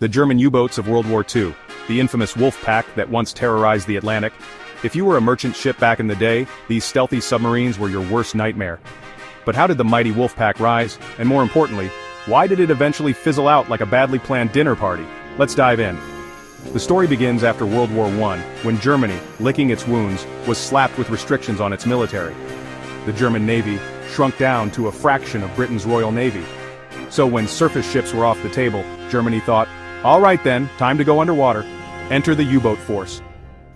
The German U-boats of World War II, the infamous Wolfpack that once terrorized the Atlantic. If you were a merchant ship back in the day, these stealthy submarines were your worst nightmare. But how did the mighty Wolfpack rise, and more importantly, why did it eventually fizzle out like a badly planned dinner party? Let's dive in. The story begins after World War I, when Germany, licking its wounds, was slapped with restrictions on its military. The German Navy shrunk down to a fraction of Britain's Royal Navy. So when surface ships were off the table, Germany thought, all right then, time to go underwater. Enter the U-boat force.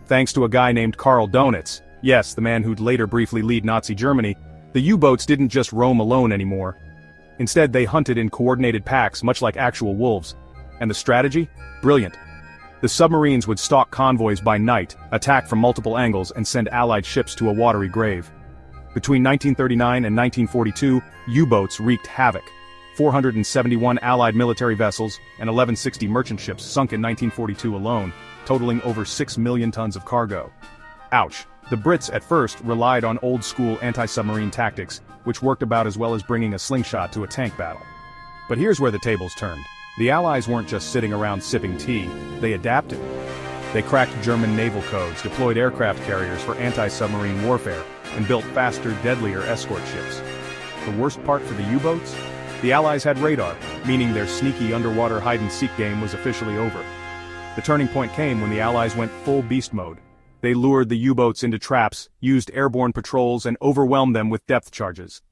Thanks to a guy named Karl Donitz, yes, the man who'd later briefly lead Nazi Germany, the U-boats didn't just roam alone anymore. Instead, they hunted in coordinated packs, much like actual wolves. And the strategy? Brilliant. The submarines would stalk convoys by night, attack from multiple angles, and send Allied ships to a watery grave. Between 1939 and 1942, U-boats wreaked havoc. 471 Allied military vessels and 1160 merchant ships sunk in 1942 alone, totaling over 6 million tons of cargo. Ouch. The Brits at first relied on old-school anti-submarine tactics, which worked about as well as bringing a slingshot to a tank battle. But here's where the tables turned. The Allies weren't just sitting around sipping tea, they adapted. They cracked German naval codes, deployed aircraft carriers for anti-submarine warfare, and built faster, deadlier escort ships. The worst part for the U-boats? The Allies had radar, meaning their sneaky underwater hide-and-seek game was officially over. The turning point came when the Allies went full beast mode. They lured the U-boats into traps, used airborne patrols, and overwhelmed them with depth charges.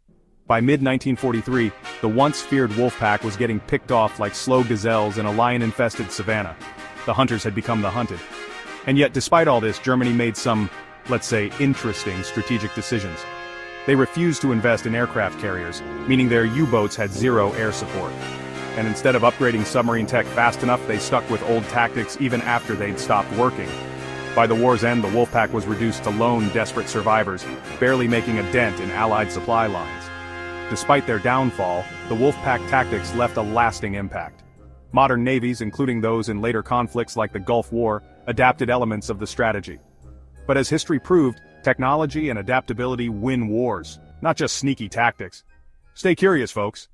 By mid-1943, the once-feared Wolfpack was getting picked off like slow gazelles in a lion-infested savanna. The hunters had become the hunted. And yet, despite all this, Germany made some, let's say, interesting strategic decisions. They refused to invest in aircraft carriers, meaning their U-boats had zero air support. And instead of upgrading submarine tech fast enough, they stuck with old tactics even after they'd stopped working. By the war's end, the Wolfpack was reduced to lone, desperate survivors, barely making a dent in Allied supply lines. Despite their downfall, the Wolfpack tactics left a lasting impact. Modern navies, including those in later conflicts like the Gulf War, adapted elements of the strategy. But as history proved, technology and adaptability win wars, not just sneaky tactics. Stay curious, folks.